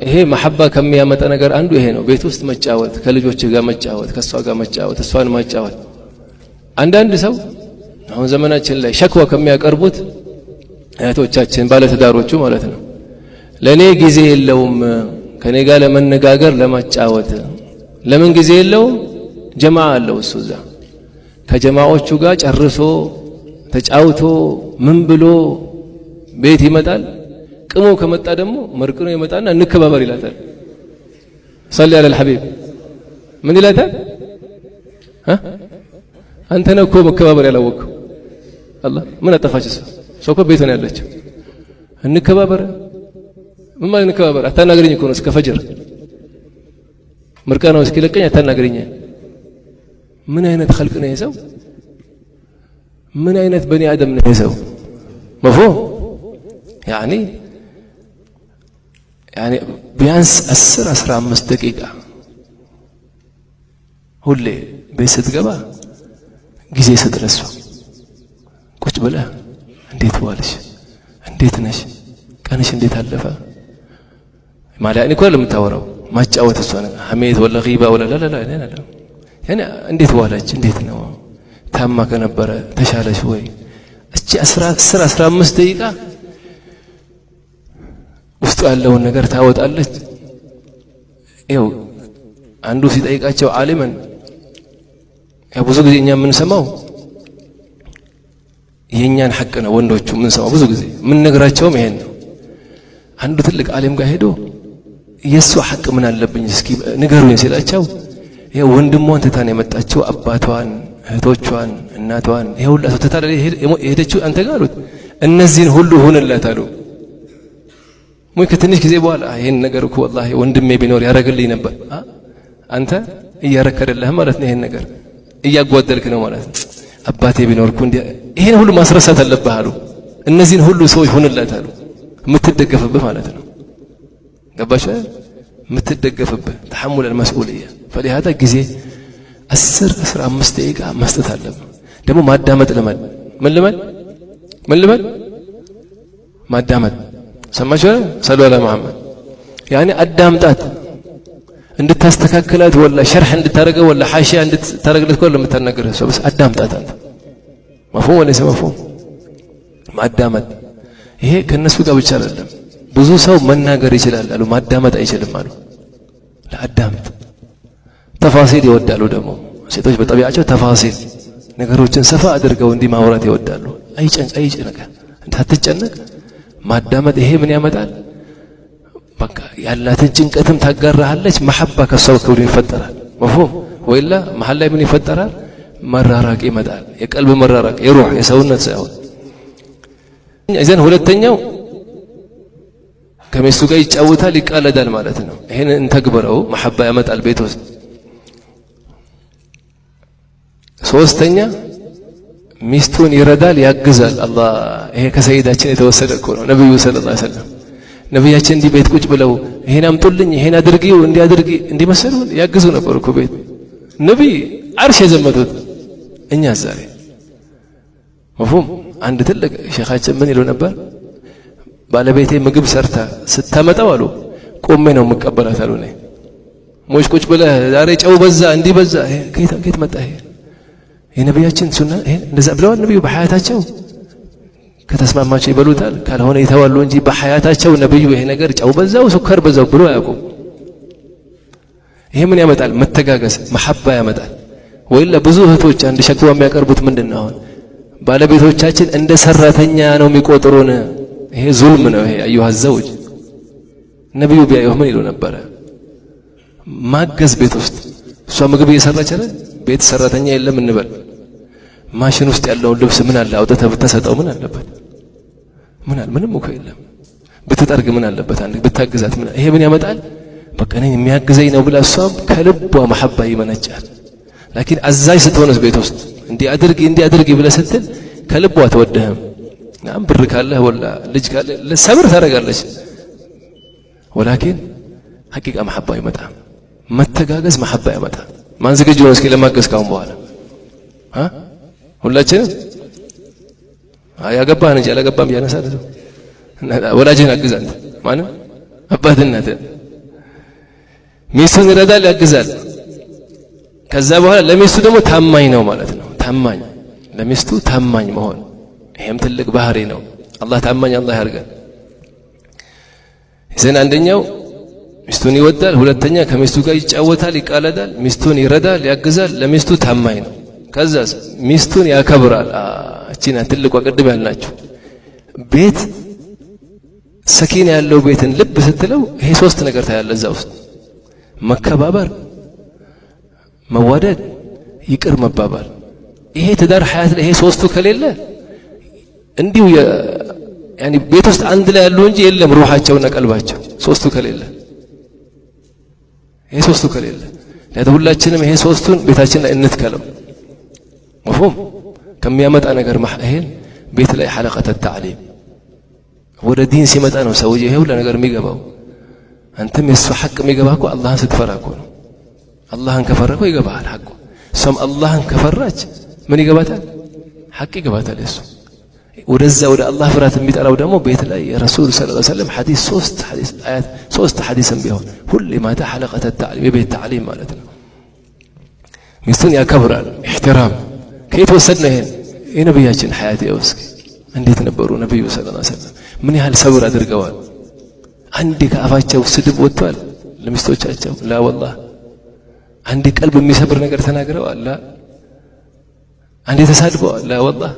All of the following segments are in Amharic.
ይሄ መሐባ ከሚያመጣ ነገር አንዱ ይሄ ነው። ቤት ውስጥ መጫወት፣ ከልጆች ጋር መጫወት፣ ከሷ ጋር መጫወት፣ እሷን ማጫወት። አንዳንድ ሰው አሁን ዘመናችን ላይ ሸክዋ ከሚያቀርቡት እህቶቻችን ባለትዳሮቹ ማለት ነው ለኔ ጊዜ የለውም ከኔ ጋር ለመነጋገር ለማጫወት። ለምን ጊዜ የለውም? ጀማዓ አለው እሱ እዛ ከጀማዓዎቹ ጋር ጨርሶ ተጫውቶ ምን ብሎ ቤት ይመጣል። ቅሞ ከመጣ ደግሞ መርቅኖ ይመጣና እንከባበር ይላታል። ሰሊ አለ الحبيب ምን ይላታል? አንተ ነህ እኮ መከባበር ያላወቅኸው። አላህ ምን አጠፋች እሷ? ሰው እኮ ቤት ነው ያለችው። እንከባበር ምን ማለት እንከባበር? አታናግረኝ እኮ ነው እስከ ፈጅር መርቃናው እስኪለቀኝ አታናግረኝ። ምን አይነት خلق ነው ይሄ? ምን አይነት በኒ አደም ነው ይሄ? مفهوم يعني ቢያንስ 10-15 ደቂቃ ሁሌ ቤት ስትገባ ጊዜ ስትረሱ ቁጭ ብለህ እንዴት ዋልሽ፣ እንዴት ነሽ፣ ቀንሽ እንዴት አለፈ ማለት እኮ ለምታወራው ማጫወት እሷ ነው ሐሜት ወላ ጊባ ወላ ላ ላ ላ ያኔ እንዴት ዋላች፣ እንዴት ነው ታማ ከነበረ ተሻለሽ ወይ? እቺ 10-15 ደቂቃ ውስጥ ያለውን ነገር ታወጣለች። ይኸው አንዱ ሲጠይቃቸው ዓሊምን ያው ብዙ ጊዜ እኛ የምንሰማው የኛን ሐቅ ነው። ወንዶቹ የምንሰማው ብዙ ጊዜ የምንነግራቸውም ይሄን ነው። አንዱ ትልቅ ዓሊም ጋር ሄዶ የሱ ሐቅ ምን አለብኝ እስኪ ንገሩኝ ሲላቸው ይሄ ወንድሟን ትታን የመጣችው አባቷን፣ እህቶቿን፣ እናቷን ይሄ ሁሉ ተታለ ሄደችው አንተ ጋር አሉት። እነዚህን ሁሉ ሆነላት አሉ። ሞይ ከትንሽ ጊዜ በኋላ ይሄን ነገር እኮ والله ወንድሜ ቢኖር ያረጋልኝ ነበር። አንተ እያረከደልህ ማለት ነው። ይሄን ነገር እያጓደልክ ነው ማለት ነው። አባቴ ቢኖር እኮ እንዴ ይሄን ሁሉ ማስረሳት አለብህ አሉ። እነዚህን ሁሉ ሰዎች ሆነላት አሉ። የምትደገፍብህ ማለት ነው። ገባሽ? የምትደገፍብህ ተሐሙል المسؤولية فلهذا ጊዜ 10-15 ደቂቃ መስጠት አለብህ። ደግሞ ማዳመጥ ለማድ ምን ልመድ ማዳመጥ ሰማሽ? ሰሉ አለ መሐመድ ያኔ አዳምጣት እንድታስተካክላት ወላ ሸርህ እንድታረገው ወላ ሐሺያ እንድታረግለት እኮ ለምታናገረው ሰው በስ አዳምጣት አንተ مفهوم ولا مفهوم? ማዳመጥ ይሄ ከነሱ ጋር ብቻ አይደለም። ብዙ ሰው መናገር ይችላል አሉ ማዳመጥ አይችልም አሉ። ለአዳምጥ ተፋሲል ይወዳሉ። ደግሞ ሴቶች በጠቢያቸው ተፋሲል ነገሮችን ሰፋ አድርገው እንዲህ ማውራት ይወዳሉ። አይጨነቅ አትጨነቅ ማዳመጥ ይሄ ምን ያመጣል? በቃ ያላትን ጭንቀትም ታጋራሃለች። መሐባ ከሷው ከውድ ይፈጠራል። مفهوم ወይላ መሐል ላይ ምን ይፈጠራል? መራራቅ ይመጣል። የቀልብ መራራቅ የሩህ የሰውነት ሳይሆን እዘን ሁለተኛው ከሚስቱ ጋር ይጫወታል፣ ይቃለዳል ማለት ነው። ይሄን እንተግበረው መሐባ ያመጣል ቤት ውስጥ። ሶስተኛ ሚስቱን ይረዳል፣ ያግዛል። አላህ ይሄ ከሰይዳችን የተወሰደ እኮ ነው። ነብዩ ሰለላሁ ዐለይሂ ወሰለም ነብያችን እንዲህ ቤት ቁጭ ብለው ይሄን አምጡልኝ፣ ይሄን አድርጊው፣ እንዲያድርጊ እንዲመሰሉ ያግዙ ነበር እኮ ቤት። ነብይ አርሽ የዘመቱት እኛ ዛሬ مفهوم አንድ ትልቅ ሼኻችን ምን ይለው ነበር? ባለቤቴ ምግብ ሰርታ ስታመጣው አሉ ቆሜ ነው መቀበላት አሉ። ነይ ሞሽ ቁጭ ብለህ ዛሬ ጨው በዛ እንዲህ በዛ ከየት መጣ ይሄ? የነብያችን ሱና ይሄ እንደዛ ብለዋል ነብዩ በሐያታቸው። ከተስማማቸው ይበሉታል፣ ካልሆነ ይተዋሉ እንጂ በሐያታቸው ነብዩ ይሄ ነገር ጨው በዛው ሱከር በዛው ብሎ አያውቁም። ይሄ ምን ያመጣል? መተጋገዝ መሐባ ያመጣል። ወይላ ብዙ እህቶች አንድ ሸክዋ የሚያቀርቡት ምንድነው? አሁን ባለቤቶቻችን እንደ ሰራተኛ ነው የሚቆጥሩን። ይሄ ዙልም ነው። ይሄ አዩሃ ዘውጅ ነብዩ ቢያዩህ ምን ይሉ ነበር? ማገዝ ቤት ውስጥ እሷ ምግብ እየሰራች አይደል? ቤት ሰራተኛ የለም እንበል። ማሽን ውስጥ ያለውን ልብስ ምን አለ አውጥተህ ብትሰጠው ምን አለበት? ምንም እኮ የለም። ብትጠርግ ምን አለበት? አንድ ብታግዛት ምን? ይሄ ምን ያመጣል? በቃ እኔ የሚያግዘኝ ነው ብላ እሷም ከልቧ መሐባ ይመነጫል። ላኪን አዛዥ ስትሆንስ ቤት ውስጥ እንዲህ አድርጊ ብለህ ስትል ከልቧ አትወደህም። ናም ብር ካለህ ወላ ልጅ ካለህ ሰብር ታደርጋለች። ወላኪን ሐቂቃ መሐባ ይመጣል። መተጋገዝ መሐባ ያመጣል። ማን ዝግጁ ነው እስኪ ለማገዝ ካሁን በኋላ? ሁላችንም ያገባህን እንጂ ያላገባህም ያነሳል። ወላጅህን አግዝ አንተ ማንም አባትህ እናትህ ሚስቱን ይረዳል ያግዛል ከዛ በኋላ ለሚስቱ ደግሞ ታማኝ ነው ማለት ነው ታማኝ ለሚስቱ ታማኝ መሆን ይሄም ትልቅ ባህሪ ነው አላህ ታማኝ አላህ ያርጋል ይዘን አንደኛው ሚስቱን ይወዳል ሁለተኛ ከሚስቱ ጋር ይጫወታል ይቃለዳል ሚስቱን ይረዳል ያግዛል ለሚስቱ ታማኝ ነው ከዛ ሚስቱን ያከብራል እቺና ትልቁ ቅድም ያልናችሁ ቤት ሰኪና ያለው ቤትን ልብ ስትለው ይሄ ሶስት ነገር ታያለ እዛ ውስጥ መከባበር መዋደድ ይቅር መባባል ይሄ ትዳር ሐያት ላይ ይሄ ሶስቱ ከሌለ እንዲሁ ያኒ ቤት ውስጥ አንድ ላይ ያሉ እንጂ የለም ሩሃቸውና ቀልባቸው ሶስቱ ከሌለ ይሄ ሶስቱ ከሌለ ለሁላችንም ይሄ ሶስቱን ቤታችን ላይ እንትከለው مفهوم ከሚያመጣ ነገር ይሄን ቤት ላይ ሐለቀተ ተዕሊም ወደ ዲን ሲመጣ ነው ሰውዬ ይሄ ሁሉ ነገር የሚገባው አንተም የሱ ሐቅ የሚገባው እኮ አላህን ስትፈራ እኮ ነው አላህን ከፈራኮ ይገባል ሐቁ ሰም አላህን ከፈራች ምን ይገባታል ሐቅ ይገባታል እሱ ወደዛ ወደ አላህ ፍራት የሚጠራው ደግሞ ቤት ላይ የረሱል ሰለላሁ ዐለይሂ ወሰለም ሐዲስ ሶስት ሐዲስም ቢሆን ሁሌ ማታ ሐለቀተ ተዕሊም የቤት ተዕሊም ማለት ነው ሚስቱን ያከብራል ኢህቲራም ከየት ወሰድነው ይሄን የነብያችን ሐያት ያውስክ እንዴት ነበሩ ነብዩ ሰለላሁ ዐለይሂ ወሰለም ምን ያህል ሰብር አድርገዋል አንዴ ከአፋቸው ስድብ ወጥቷል ለሚስቶቻቸው ላ ወላሂ አንዴ ቀልብ የሚሰብር ነገር ተናግረዋል ላ አንዴ ተሳድበዋል ላ ወላሂ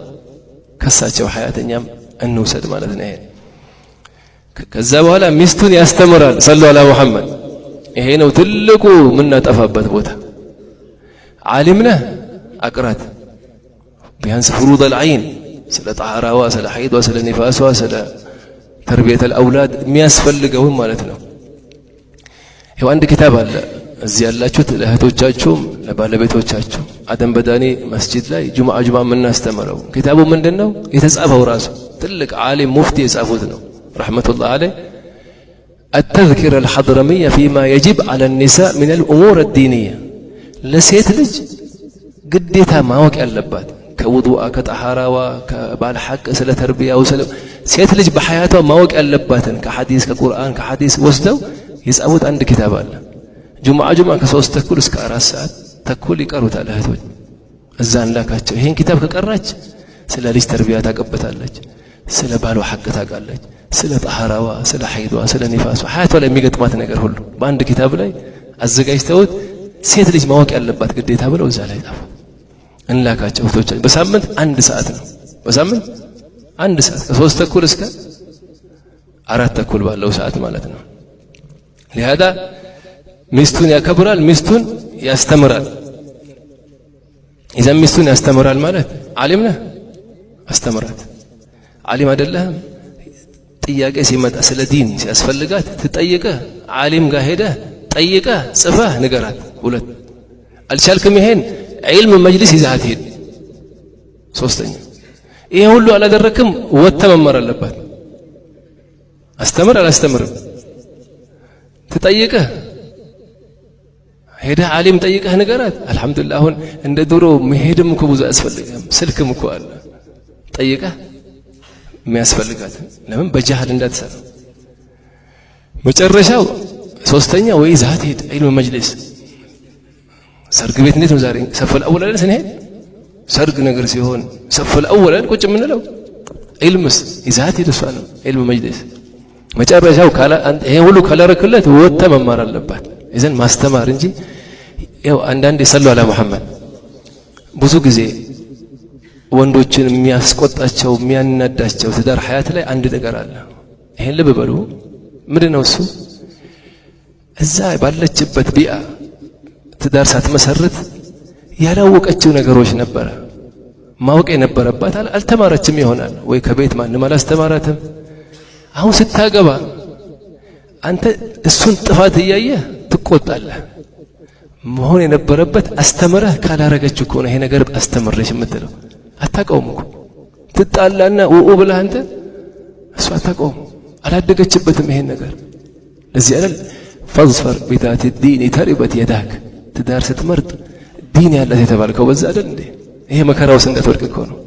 ከሳቸው ሐያተኛም እንውሰድ ማለት ነው ይሄ ከዛ በኋላ ሚስቱን ያስተምራል ሰለላሁ ዐለ ሙሐመድ ይሄ ነው ትልቁ ምናጠፋበት ቦታ ዓሊምና አቅራት ቢያንስ ፍሩድ العين ስለ ጣሃራዋ ስለ ሐይዷ ስለ ንፋሷ ስለ ተርቢየት الأولاد የሚያስፈልገው ማለት ነው ይሄው አንድ ኪታብ አለ እዚህ ያላችሁት ለእህቶቻችሁም ለባለቤቶቻችሁ አደም በዳኒ መስጂድ ላይ ጁምዓ የምናስተምረው ኪታቡ ምንድነው የተጻፈው ራሱ ትልቅ ዓሊም ሙፍቲ የጻፉት ነው ረህመቱላህ ዐለይሂ التذكرة الحضرمية فيما يجب على النساء من الأمور الدينية ለሴት ልጅ ግዴታ ማወቅ ያለባት ከውዱአ ከጠሃራዋ ከባል ሐቅ ስለ ተርቢያው ስለ ሴት ልጅ በሐያቷ ማወቅ ያለባትን ከሐዲስ ከቁርአን ከሐዲስ ወስደው የጻፉት አንድ ኪታብ አለ ጁምዓ ከ3 ተኩል እስከ 4 ሰዓት ተኩል ይቀሩታል እህቶች እዛ እንላካቸው ይሄን ኪታብ ከቀራች ስለ ልጅ ተርቢያ ታቀበታለች ስለ ባሏ ሐቅ ታውቃለች ስለ ጠሃራዋ ስለ ሐይዷ ስለ ንፋሷ ሐያቷ ላይ የሚገጥማት ነገር ሁሉ በአንድ ኪታብ ላይ አዘጋጅተውት ሴት ልጅ ማወቅ ያለባት ግዴታ ብለው እዛ ላይ ጻፉ እንላካቸው እህቶች በሳምንት 1 ሰዓት ነው በሳምንት 1 ሰዓት ከ3 ተኩል እስከ 4 ተኩል ባለው ሰዓት ማለት ነው لهذا ሚስቱን ያከብራል ሚስቱን ያስተምራል ኢዘን ሚስቱን ያስተምራል ማለት ዓሊም ነህ አስተምራት ዓሊም አይደለህም ጥያቄ ሲመጣ ስለ ዲን ሲያስፈልጋት ትጠይቀህ ዓሊም ጋር ሄደህ ጠይቀህ ጽፈህ ንገራት ሁለት አልቻልክም ይሄን ዒልም መጅሊስ ይዛት ሄድ ሶስተኛ ይሄ ሁሉ አላደረክም ወጥተህ መማር አለባት አስተምር አላስተምርም ትጠይቀህ ሄደህ ዓሊም ጠይቀህ ንገራት አልহামዱሊላህ አሁን እንደ ድሮ መሄድም እኮ ብዙ አያስፈልግም ስልክም እኮ አለ ጠይቀህ የሚያስፈልጋት ለምን በጃህል እንዳትሰራ መጨረሻው ሶስተኛ ወይ ዛት ሄድ ዒልም መጅሊስ ሰርግ ቤት እንዴት ነው ዛሬ ሰፈል አወላለን ስንሄድ ሰርግ ነገር ሲሆን ሰፈል አወላለን ቁጭ ምንለው ዒልምስ ይዛት ሄድ እሷ ነው ዒልም መጅሊስ መጨረሻው ካላ ይሄ ሁሉ ካላረክለት ወጥተህ መማር አለባት ኢዘን ማስተማር እንጂ ያው አንዳንዴ ሰለላሁ ዐለ ሙሐመድ ብዙ ጊዜ ወንዶችን የሚያስቆጣቸው የሚያናዳቸው ትዳር ሐያት ላይ አንድ ነገር አለ ይሄን ልብ በሉ ምንድነው እሱ እዛ ባለችበት ቢአ ትዳር ሳትመሰርት ያላወቀችው ነገሮች ነበር ማወቅ የነበረባት አልተማረችም ይሆናል ወይ ከቤት ማንም አላስተማራትም አሁን ስታገባ አንተ እሱን ጥፋት እያየህ ትቆጣለህ መሆን የነበረበት አስተምረህ ካላረገች እኮ ነው ይሄ ነገር አስተምረሽ የምትለው አታውቀውም እኮ ትጣላና ወኦ ብለህ አንተ እሱ አታውቀውም አላደገችበትም ይሄን ነገር ለዚህ አይደል فاظفر بذات الدين تربت يداك ትዳር ስትመርጥ ዲን ያላት የተባልከው በዛ አይደል እንዴ ይሄ መከራው እንዳትወድቅ እኮ ነው